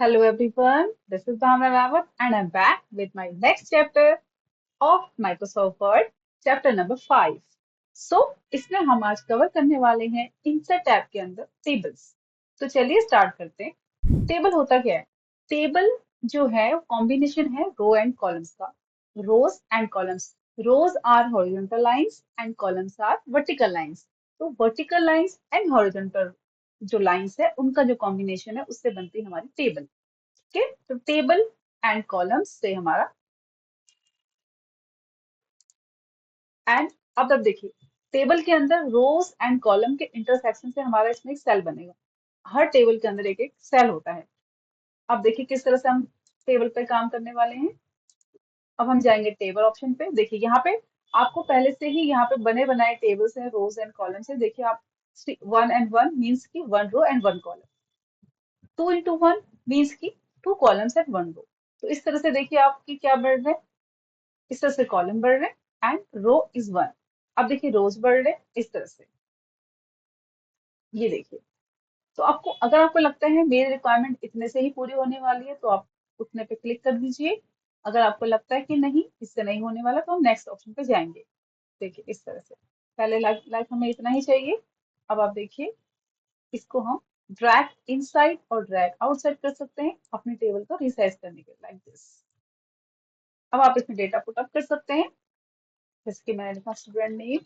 Hello everyone, this is Bhavna Rawat and I'm back with my next chapter of Microsoft Word, chapter number 5. So, इसमें हम आज cover करने वाले हैं insert tab के अंदर टेबल्स। तो चलिए स्टार्ट करते हैं। टेबल होता क्या है? टेबल जो है वो कॉम्बिनेशन है रो एंड कॉलम्स का। Rows and columns. Rows are horizontal lines and columns are vertical lines. तो वर्टिकल लाइंस एंड हॉरिजॉन्टल जो लाइंस है उनका जो कॉम्बिनेशन है उससे बनती है हमारी टेबल। ठीक है, तो टेबल एंड कॉलम्स से हमारा एंड अब देखिए टेबल के अंदर रोज एंड कॉलम के इंटरसेक्शन से हमारा इसमें एक सेल बनेगा। हर टेबल के अंदर एक एक सेल होता है। अब देखिए किस तरह से हम टेबल पे काम करने वाले हैं। अब हम जाएंगे टेबल ऑप्शन पे। देखिए यहाँ पे आपको पहले से ही यहाँ पे बने बनाए टेबल्स हैं रोज एंड कॉलम से। देखिए आप 1 and 1 मीन्स की 1 row and 1 column। 2 into 1 means की 2 columns and 1 row। तो इस तरह से देखिए आपकी क्या बढ़ रहा है, इस तरह से कॉलम बढ़ रहे हैं एंड रो इज 1। अब देखिए रोज बढ़ रहे हैं इस तरह से। ये देखिए, तो आपको अगर आपको लगता है मेरी रिक्वायरमेंट इतने से ही पूरी होने वाली है तो आप उतने पे क्लिक कर दीजिए। अगर आपको लगता है कि नहीं इससे नहीं होने वाला तो हम नेक्स्ट ऑप्शन पे जाएंगे। देखिए इस तरह से पहले लाइक हमें इतना ही चाहिए। अब आप देखिए इसको हम ड्रैग इनसाइड और ड्रैग आउटसाइड कर सकते हैं अपने टेबल को रिसाइज करने के लाइक दिस। अब आप इसमें डेटा पुट अप कर सकते हैं, जैसे कि मैंने लिखा स्टूडेंट नेम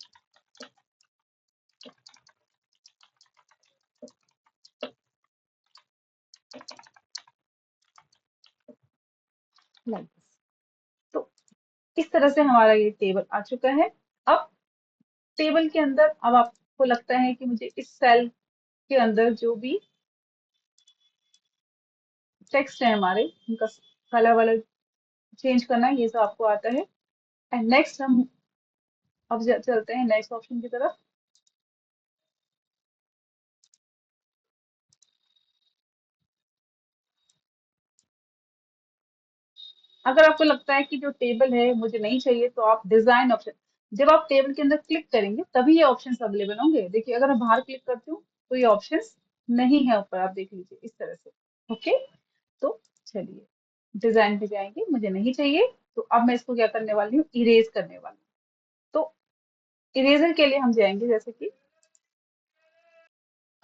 लाइक दिस। तो इस तरह से हमारा ये टेबल आ चुका है। अब टेबल के अंदर अब आपको लगता है कि मुझे इस सेल के अंदर जो भी टेक्स्ट है हमारे उनका कलर वालर चेंज करना है, ये सब आपको आता है। एंड नेक्स्ट हम अब चलते हैं नेक्स्ट ऑप्शन की तरफ। अगर आपको लगता है कि जो टेबल है मुझे नहीं चाहिए तो आप डिजाइन ऑप्शन, जब आप टेबल के अंदर क्लिक करेंगे तभी ये ऑप्शंस अवेलेबल होंगे। देखिए अगर मैं बाहर क्लिक करती हूँ तो ये ऑप्शंस नहीं है ऊपर, आप देख लीजिए इस तरह से। ओके, तो चलिए डिजाइन पे जाएंगे, मुझे नहीं चाहिए तो अब मैं इसको क्या करने वाली हूँ, इरेज करने वाली हूँ। तो इरेजर के लिए हम जाएंगे, जैसे कि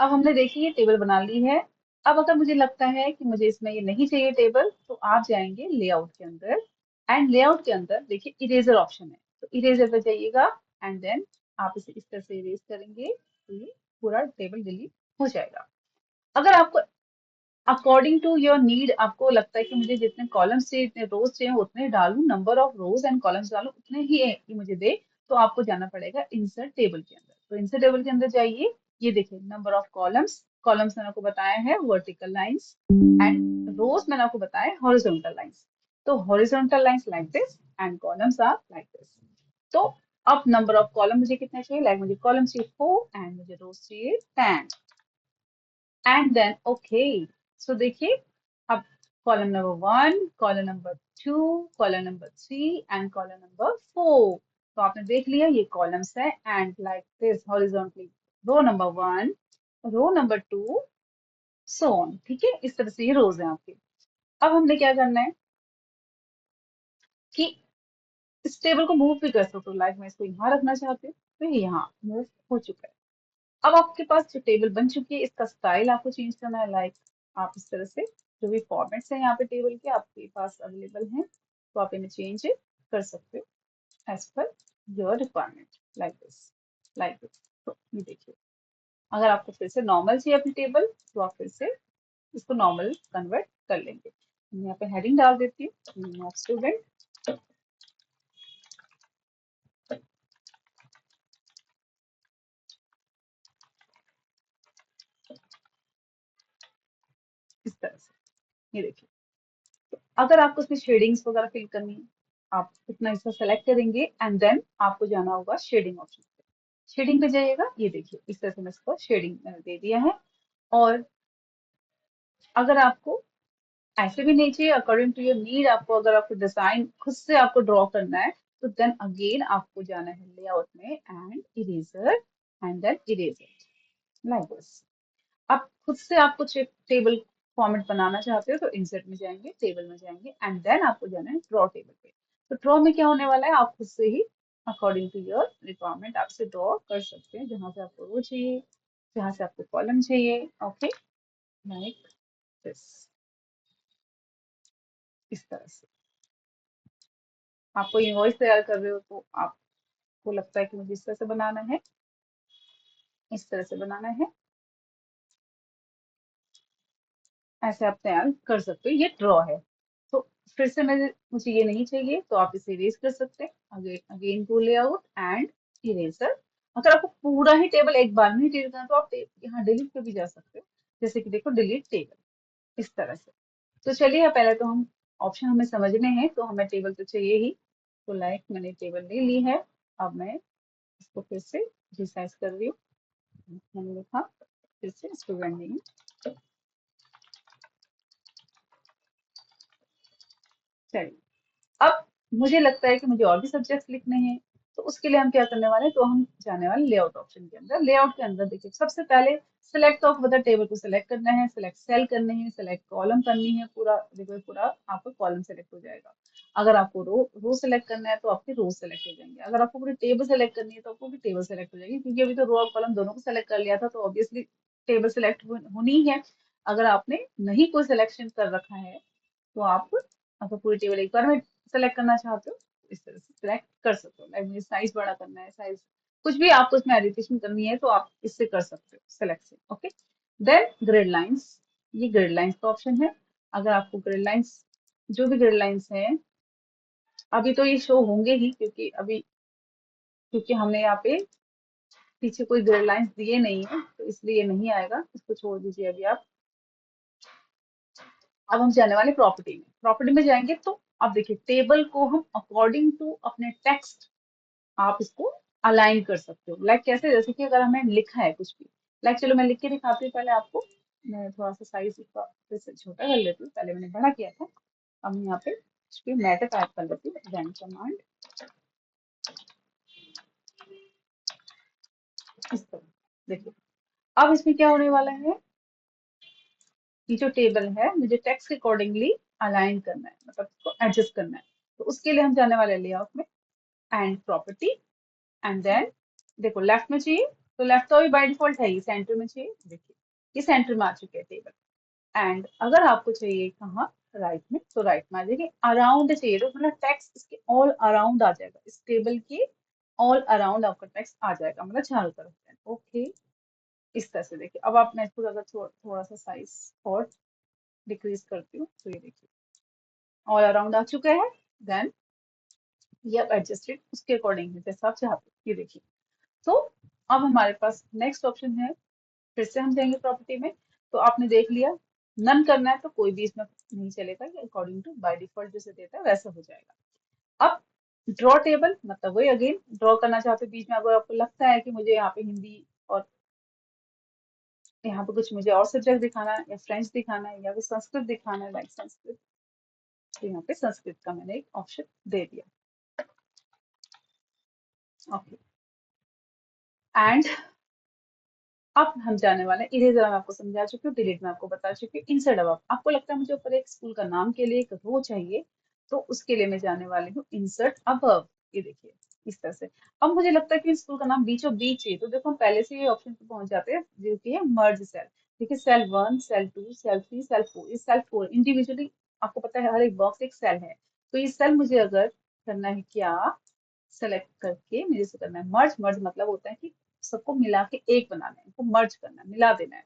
अब हमने देखी ये टेबल बना ली है। अब अगर मुझे लगता है कि मुझे इसमें ये नहीं चाहिए टेबल तो आप जाएंगे लेआउट के अंदर एंड लेआउट के अंदर देखिए इरेजर ऑप्शन है, तो इरेजर पे जाइएगा एंड देन आप इसे इस तरह से इरेज करेंगे तो ये पूरा टेबल डिलीट हो जाएगा। अगर आपको अकॉर्डिंग टू योर नीड आपको लगता है कि मुझे जितने कॉलम्स चाहिए जितने रोज चाहिए उतने डालूं, number of rose and columns डालूं उतने ही है कि मुझे दे, तो आपको जाना पड़ेगा इंसर्ट टेबल के अंदर। तो इंसर्ट टेबल के अंदर जाइए, ये देखिए नंबर ऑफ कॉलम्स, कॉलम्स मैंने आपको बताया है वर्टिकल लाइंस एंड रोज मैंने आपको बताया है हॉरिजॉन्टल लाइंस। तो horizontal lines like this and columns are like this. तो अब नंबर ऑफ कॉलम मुझे कितने चाहिए, लाइक मुझे कॉलम चाहिए 4 एंड मुझे रोज चाहिए 10 एंड देन ओके। सो देखिए अब column number 1, column number 2, column number 3 and column number 4। तो आपने देख लिया ये कॉलम्स है and like this horizontally row number 1, row number 2, so on. ठीक है, इस तरह से ये रोज है आपके। अब हमने क्या करना है कि इस टेबल को मूव भी कर सकते हो, लाइक मैं इसको यहाँ रखना चाहती हूँ तो ये यहाँ मूव हो चुका है। अब आपके पास जो टेबल बन चुकी है इसका स्टाइल आपको चेंज करना है, लाइक आप इस तरह से जो भी फॉर्मेट्स हैं यहाँ पे टेबल के आपके पास अवेलेबल हैं तो आप इन्हें चेंज कर सकते हो as per your requirement, like this. तो ये देखिए अगर आपको फिर से नॉर्मल चाहिए अपनी टेबल तो आप फिर से इसको नॉर्मल कन्वर्ट कर लेंगे। मैं यहाँ पे हेडिंग डाल देती हूँ नॉट स्टूडेंट। इस तरह से ये देखिए, अगर आपको इसमें शेडिंग्स वगैरह फिल करनी है आप इतना इसका सेलेक्ट करेंगे एंड देन आपको जाना होगा शेडिंग ऑप्शन पे। शेडिंग पे जाइएगा, ये देखिए इस तरह से मैं इसको शेडिंग दे दिया है। और अगर आपको ऐसे भी नहीं चाहिए, अकॉर्डिंग टू योर नीड आपको अगर आपको डिजाइन खुद से आपको ड्रॉ करना है तो देन अगेन आपको जाना है लेआउट में and eraser and then eraser like this. अब खुद से आपको टेबल फॉर्मेट बनाना चाहते हो तो इंसर्ट में जाएंगे, टेबल में जाएंगे एंड देन आपको जाना है ड्रॉ टेबल पे। तो ड्रॉ में क्या होने वाला है, आप खुद से ही अकॉर्डिंग टू योर रिक्वायरमेंट आपसे ड्रॉ कर सकते हैं, जहां से आपको रो चाहिए, जहां से आपको कॉलम चाहिए। ओके, लाइक दिस, इस तरह से। आपको इनवॉइस तैयार कर रहे हो तो आपको लगता है कि मुझे इस तरह से बनाना है, इस तरह से बनाना है, ऐसे आप तैयार कर सकते हो। ये ड्रॉ है। तो फिर से मुझे ये नहीं चाहिए तो आप इसे इरेज कर सकते हैं। Again again go layout and eraser. अगर आपको पूरा ही टेबल एक बार में ही डिलीट करना है, तो आप यहाँ डिलीट पे भी जा सकते हो, जैसे कि देखो डिलीट टेबल, इस तरह से। तो चलिए पहले तो हम ऑप्शन हमें समझने हैं, तो हमें टेबल तो चाहिए ही। तो लाइक मैंने टेबल ले ली है, अब मैं इसको फिर से रिसाइज कर रही हूँ। मैंने लिखा फिर से स्टूडेंट नेम। चलिए, अब मुझे लगता है कि मुझे और भी सब्जेक्ट्स लिखने हैं, तो उसके लिए हम क्या करने वाले हैं, तो हम जाने वाले लेआउट ऑप्शन के अंदर। लेआउट के अंदर देखिए सबसे पहले सिलेक्ट ऑफ द टेबल को सिलेक्ट करना है, सिलेक्ट सेल करने हैं, सिलेक्ट कॉलम करनी है। पूरा देखो पूरा आपका कॉलम सेलेक्ट हो जाएगा। अगर आपको रो रो सेलेक्ट करना है तो आपके रो सेलेक्ट हो जाएंगे। अगर आपको पूरी टेबल सेलेक्ट करनी है तो आपको भी टेबल सेलेक्ट हो जाएगी, क्योंकि अभी तो रो और कॉलम दोनों को सेलेक्ट कर लिया था, तो ऑब्वियसली टेबल सेलेक्ट होनी ही है। अगर आपने नहीं कोई सिलेक्शन कर रखा है तो आप अगर पूरी टेबल एक बार में सेलेक्ट करना चाहते हो तो इस तरह से सेलेक्ट कर सकते हो। लाइक मुझे साइज बड़ा करना है, साइज कुछ भी आपको इसमें एडिटेशन करनी है तो आप इससे कर सकते हो सेलेक्ट से। ओके, देन ग्रिड लाइंस, ये ग्रिड लाइंस का ऑप्शन है। अगर आपको ग्रिड लाइंस, जो भी ग्रिड लाइंस हैं, अभी तो ये शो होंगे ही, क्योंकि हमने यहाँ पे पीछे कोई ग्रिड लाइंस दिए नहीं है, तो इसलिए ये नहीं आएगा, इसको छोड़ दीजिए अभी आप। अब हम जाने वाले प्रॉपर्टी में। प्रॉपर्टी में जाएंगे तो अब देखिए टेबल को हम अकॉर्डिंग टू अपने टेक्स्ट आप इसको अलाइन कर सकते हो। लाइक कैसे, जैसे कि अगर हमें लिखा है कुछ भी, लाइक चलो मैं लिख के दिखाती हूँ पहले आपको। मैं थोड़ा सा साइज इसका फिर से छोटा कर लेती हूँ, पहले मैंने बड़ा किया था। अब मैं यहाँ पे कुछ भी मैटर टाइप कर लेती हूँ, देन कमांड, इस तरह। देखिए अब इसमें क्या होने वाला है, ये जो टेबल है मुझे टेक्स्ट के अकॉर्डिंगली अलाइन करना है, मतलब इसको एडजस्ट करना है। तो उसके लिए हम जाने वाले लेआउट में एंड प्रॉपर्टी एंड देन देखो लेफ्ट में चाहिए, तो लेफ्ट तो अभी बाय डिफॉल्ट है ही, सेंटर में चाहिए। देखिए ये सेंटर में आ चुके हैं टेबल। एंड अगर आपको चाहिए कहाँ, राइट में, तो राइट में आ जाएगी। अराउंड चाहिए तो मतलब टेक्स्ट इसके ऑल अराउंड आ जाएगा, इस टेबल के ऑल अराउंड आपका टेक्स्ट आ जाएगा, मतलब चारों तरफ। ओके, इस तरह से। देखिए अब आप, मैं इसको अगर थोड़ा सा साइज और डिक्रीज करती हूँ तो ये देखिए ऑल अराउंड आ चुका है। देन ये आप एडजस्टेड उसके अकॉर्डिंग जैसा आप चाहते हो। ये देखिए, तो अब हमारे पास नेक्स्ट ऑप्शन है, फिर से हम जाएंगे प्रॉपर्टी में। तो आपने देख लिया, नन करना है तो कोई भी इसमें नहीं चलेगा, ये अकॉर्डिंग टू बाय डिफॉल्ट जैसे देता है वैसा हो जाएगा। अब ड्रॉ टेबल, मतलब वही अगेन ड्रॉ करना चाहते हो बीच में, अगर आपको लगता है कि मुझे यहाँ पे हिंदी और यहाँ पे कुछ मुझे और सब्जेक्ट दिखाना है, या फ्रेंच दिखाना है, या फिर संस्कृत दिखाना है, लाइक संस्कृत, तो यहाँ पे संस्कृत का मैंने एक ऑप्शन दे दिया। ओके, एंड अब हम जाने वाले हैं, इरेजर मैं आपको समझा चुकी हूँ, डिलीट मैं आपको बता चुकी हूँ। इंसर्ट, अब आपको लगता है मुझे ऊपर एक स्कूल का नाम के लिए एक रो चाहिए, तो उसके लिए मैं जाने वाली हूँ इंसर्ट अबव। ये देखिए इस तरह से। अब मुझे लगता है कि स्कूल का नाम बीचों बीच है, तो देखो हम पहले से ये ऑप्शन पे पहुंच जाते हैं, जो कि है मर्ज सेल। देखिए सेल 1, सेल 2, सेल 3, सेल 4, इस सेल 4 इंडिविजुअली आपको पता है हर एक बॉक्स एक सेल है। तो ये सेल मुझे अगर करना है क्या, सेलेक्ट करके मुझे इसे करना है मर्ज। मर्ज मतलब होता है कि सबको मिला के एक बनाना है, इनको मर्ज करना है, मिला देना है।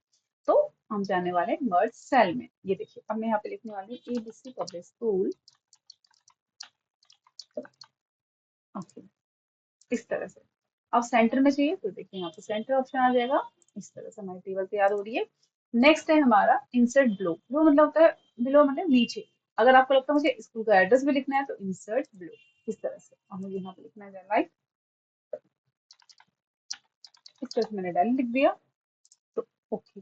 तो हम जाने वाले हैं मर्ज सेल में। ये देखिए अब मैं यहाँ पे लिखने वाली हूँ एबीसी पब्लिक स्कूल। ओके, इस तरह से। अब सेंटर में चाहिए तो देखिए यहाँ पे सेंटर ऑप्शन आ जाएगा। इस तरह से हमारी टेबल तैयार हो रही है। नेक्स्ट है हमारा इंसर्ट ब्लो। ब्लो मतलब होता है, बिलो मतलब नीचे। अगर आपको लगता है मुझे स्कूल का एड्रेस भी लिखना है तो इंसर्ट ब्लो, इस तरह से। और मुझे यहाँ पे लिखना है लाइक, इस तरह से मैंने डायली लिख दिया। तो ओके,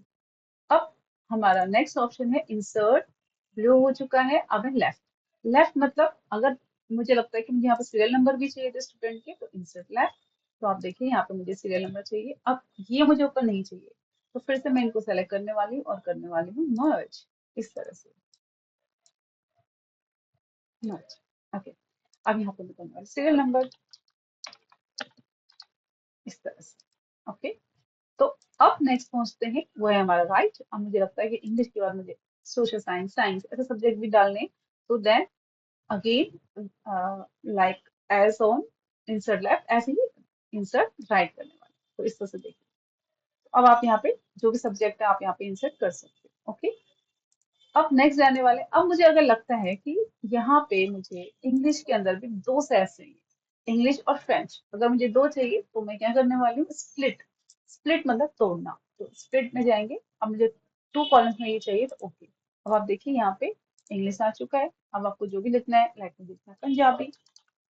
अब हमारा नेक्स्ट ऑप्शन है इंसर्ट ब्लू हो चुका है। अब है लेफ्ट। लेफ्ट मतलब अगर मुझे लगता है कि मुझे यहाँ पे सीरियल नंबर भी चाहिए थे स्टूडेंट के, तो इंसर्ट लेफ्ट। तो आप देखिए यहाँ पे मुझे सीरियल नंबर चाहिए, अब ये मुझे ऊपर नहीं चाहिए, तो फिर से मैं इनको सेलेक्ट करने वाली हूँ और करने वाली हूँ मर्ज। इस तरह से। नॉट। ओके, अब यहाँ पे बताने वाले सीरियल नंबर इस तरह से। ओके, तो अब नेक्स्ट पहुंचते हैं, वो है हमारा राइट। अब मुझे लगता है कि इंग्लिश के बाद मुझे सोशल साइंस, साइंस ऐसे सब्जेक्ट भी डालने, तो then again like as on insert left, ऐसे ही इंसर्ट राइट करने वाले। तो इस तरह से देखिए, अब आप यहाँ पे जो भी सब्जेक्ट है आप यहाँ पे इंसर्ट कर सकते हो। ओके, अब नेक्स्ट जाने वाले, अब मुझे अगर लगता है कि यहाँ पे मुझे इंग्लिश के अंदर भी दो सेट्स चाहिए, इंग्लिश और फ्रेंच, अगर मुझे दो चाहिए तो मैं क्या करने वाली हूँ, स्प्लिट। स्प्लिट मतलब तोड़ना, तो स्प्लिट में जाएंगे। अब मुझे टू कॉलम्स में ये चाहिए, तो ओके। अब आप देखिए यहाँ पे इंग्लिश आ चुका है। अब आपको जो भी लिखना है, लाइक मुझे लिखना है पंजाबी,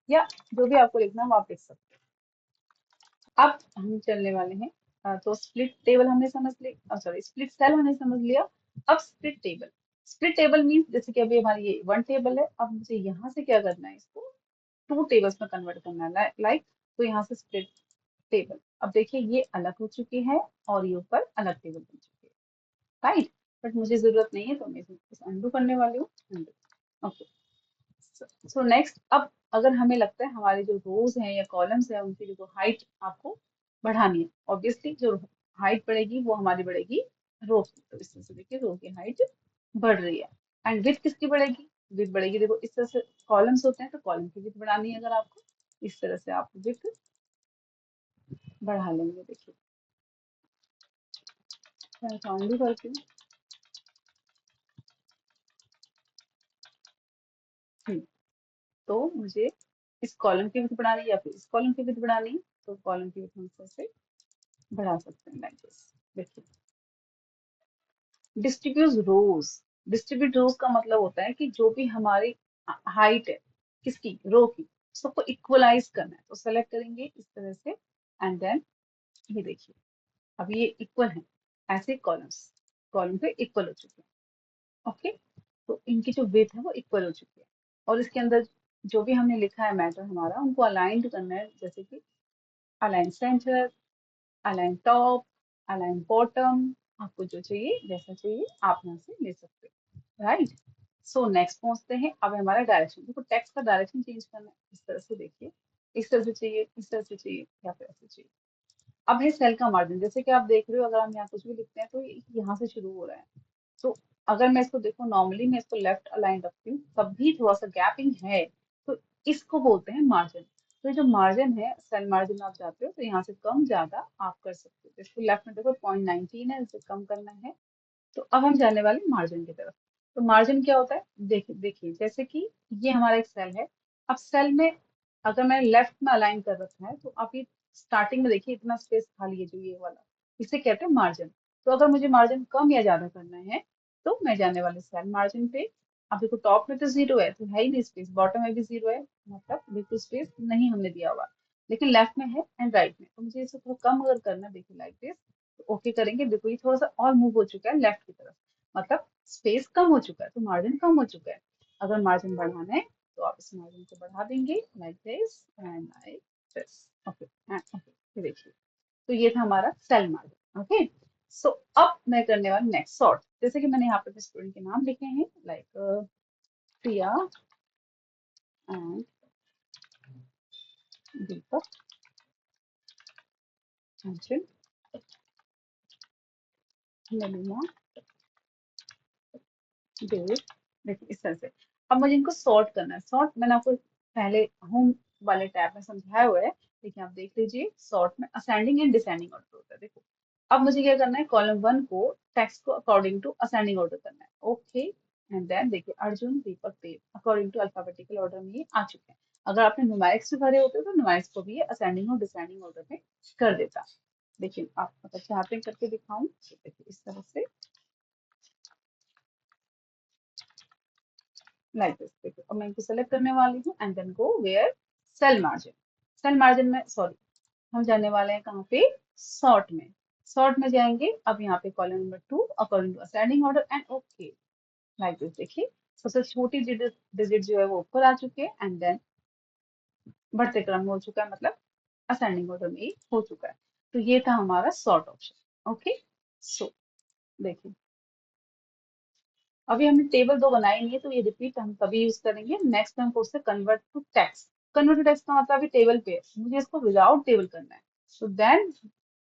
या जो भी आपको लिखना है वो आप लिख सकते हैं। अब हम चलने वाले हैं, तो स्प्लिट टेबल हमने समझ लिया, सॉरी स्प्लिट सेल हमने समझ लिया। अब split table, split table means जैसे कि अभी हमारी ये वन टेबल है, अब मुझे यहाँ से क्या करना है, इसको टू टेबल्स में कन्वर्ट करना है, लाइक तो यहाँ से स्प्लिट टेबल। अब देखिए ये अलग हो चुकी है और ये ऊपर अलग टेबल बन चुकी है, राइट। बट मुझे जरूरत नहीं है तो मैं इसे अनडू करने वाली हूँ, अनडू। ओके, सो नेक्स्ट, अब अगर हमें लगता है हमारे जो रोज हैं या कॉलम्स हैं उनकी जो हाइट आपको बढ़ानी है, ऑब्वियसली जो हाइट बढ़ेगी वो हमारी बढ़ेगी रो की। तो इस तरह से देखिए रो की हाइट बढ़ रही है। एंड विथ किसकी बढ़ेगी, विथ बढ़ेगी, देखो इस तरह से कॉलम्स होते हैं तो कॉलम की विथ बढ़ानी है, अगर आपको इस तरह से आप विथ बढ़ा लेंगे। देखिए मैं काउंट भी करती हूँ। हम्म, तो मुझे इस कॉलम की विथ बढ़ानी है या फिर इस कॉलम की विथ बढ़ानी है, तो कॉलम की विथ हम इस तरह से बढ़ा सकते हैं, लाइक दिस। देखिए डिस्ट्रीब्यूट रोज, डिस्ट्रीब्यूट रोज का मतलब होता है कि जो भी हमारी हाइट है किसकी, रो की, सबको इक्वलाइज करना है। तो सेलेक्ट करेंगे इस तरह से, एंड देन ये देखिए अब ये इक्वल है, ऐसे कॉलम्स कॉलम पे इक्वल हो चुके हैं। ओके, तो इनकी जो वेट है वो इक्वल हो चुकी है, और इसके अंदर जो भी हमने लिखा है मैटर हमारा, उनको अलाइंड करना है, जैसे कि align centre, align top, align bottom, आपको जो चाहिए जैसा चाहिए आप यहाँ से ले सकते हो, राइट। सो नेक्स्ट पहुंचते हैं, अब हमारा डायरेक्शन, देखो टेक्स्ट का डायरेक्शन चेंज करना है, इस तरह से देखिए, इस तरह से चाहिए, इस तरह से चाहिए, या फिर ऐसे चाहिए। अब है सेल का मार्जिन, जैसे कि आप देख रहे हो अगर हम यहाँ कुछ भी लिखते हैं तो ये यहाँ से शुरू हो रहा है। तो अगर मैं इसको देखो, नॉर्मली मैं इसको लेफ्ट अलाइन रखती हूँ, तब भी थोड़ा सा गैपिंग है, तो इसको बोलते हैं मार्जिन। तो ये जो मार्जिन है, सेल मार्जिन आप जाते हो तो यहाँ से कम ज्यादा आप कर सकते हो। इसको लेफ्ट में देखो 0.19 है, इसे कम करना है। तो अब हम जाने वाले मार्जिन की तरफ। तो मार्जिन क्या होता है, देखिए देखिए जैसे कि ये हमारा एक सेल है। अब सेल में अगर मैंने लेफ्ट में अलाइन कर रखा है, तो आप ये स्टार्टिंग में देखिए इतना स्पेस खाली है जो ये वाला, इसे कहते हैं मार्जिन। तो अगर मुझे मार्जिन कम या ज्यादा करना है, तो मैं जाने वाले सेल मार्जिन पे। अब देखो टॉप में तो जीरो है, तो है ही नहीं स्पेस, बॉटम में भी जीरो है, मतलब बिल्कुल स्पेस नहीं हमने दिया हुआ, लेकिन लेफ्ट में है एंड राइट में, तो मुझे इसे थोड़ा कम अगर करना है, देखिए लाइक दिस, तो ओके करेंगे। देखो ये थोड़ा सा और मूव हो चुका है लेफ्ट की तरफ, मतलब स्पेस कम हो चुका है, तो मार्जिन कम हो चुका है। अगर मार्जिन बढ़ाना है तो आप इस मार्जिन को बढ़ा देंगे, like this and like this. Okay, okay, ये देखिए, तो ये था हमारा सेल मार्जिन। ओके, सो अब मैं करने वाली नेक्स्ट सॉर्ट, जैसे कि मैंने यहाँ पे स्टूडेंट के नाम लिखे हैं, लाइक प्रिया एंड दीपक, अर्जुन, नलीना, देव। देखिए इस तरह से। अब मुझे इनको सॉर्ट करना है। सॉर्ट मैंने आपको पहले होम वाले टैब में समझाया हुआ है, लेकिन आप देख लीजिए, सॉर्ट में असेंडिंग एंड डिसेंडिंग ऑर्डर होता है। देखो अब मुझे क्या करना है, कॉलम वन को टेक्स्ट को अकॉर्डिंग टू असेंडिंग ऑर्डर करना है। ओके, एंड देन देखिए अर्जुन, दीपक, देव अकॉर्डिंग टू अल्फाबेटिकल ऑर्डर में ये आ चुके हैं। अगर आपने न्यूमेरिक्स भी भरे होते तो न्यूमेरिक्स को भी ये असेंडिंग और डिसेंडिंग ऑर्डर में कर देता। देखिए आप अगर चाहते हैं करके दिखाऊं, तो देखिए इस तरह से, लाइक दिस। देखो अब मैं इनको सेलेक्ट करने वाली हूँ and then go where, cell margin. Cell margin में सॉरी, हम जाने वाले हैं कहाँ पे, सॉर्ट में। सॉर्ट में जाएंगे, अब यहाँ पे column number two according to ascending order and okay, like this. देखिए सबसे छोटी डिजिट जो है वो ऊपर आ चुके हैं, एंड देन बढ़ते क्रम में हो चुका है, मतलब असेंडिंग ऑर्डर में ही हो चुका है। तो ये था हमारा सॉर्ट ऑप्शन। ओके, सो देखिए अभी हमने टेबल दो बनाई नहीं है, तो ये रिपीट हम तभी यूज करेंगे नेक्स्ट टाइम कोर्स से convert to text. Convert to text का मतलब अभी टेबल पे है, मुझे इसको विदाउट टेबल करना है, so then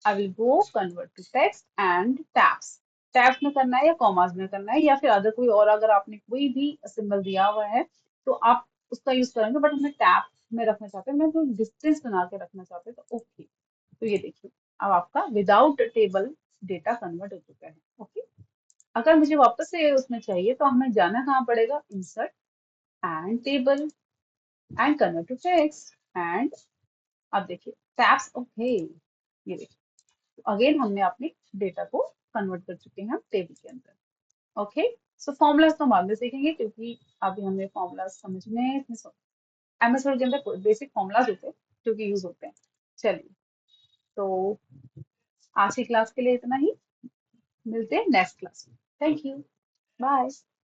I will go convert to text and tabs। Tabs में करना है या कॉमास में करना है या फिर अदर कोई और, अगर आपने कोई भी सिंबल दिया हुआ है तो आप उसका यूज करेंगे, बट हमें टैब में रखना चाहते हैं, मैं तो डिस्टेंस बना के रखना चाहते हैं, तो ओके। तो ये देखिए, अब आपका विदाउट टेबल डेटा कन्वर्ट हो चुका है। ओके, अगर मुझे वापस से उसमें चाहिए तो हमें जाना कहाँ पड़ेगा, insert and table and convert to text and, अब देखिए टैब्स। ओके, ये देखिए अगेन हमने अपने डेटा को कन्वर्ट कर चुके हैं टेबल के अंदर। ओके, सो फॉर्मूलाज तो बाद में सीखेंगे, क्योंकि अभी हमें फॉर्मूलाज समझने हैं इसमें। एमएस वर्ड के अंदर बेसिक फॉर्मूलाज होते हैं जो कि यूज होते हैं। चलिए, तो आज की क्लास के लिए इतना ही, मिलते हैं नेक्स्ट क्लास में। Thank you, bye.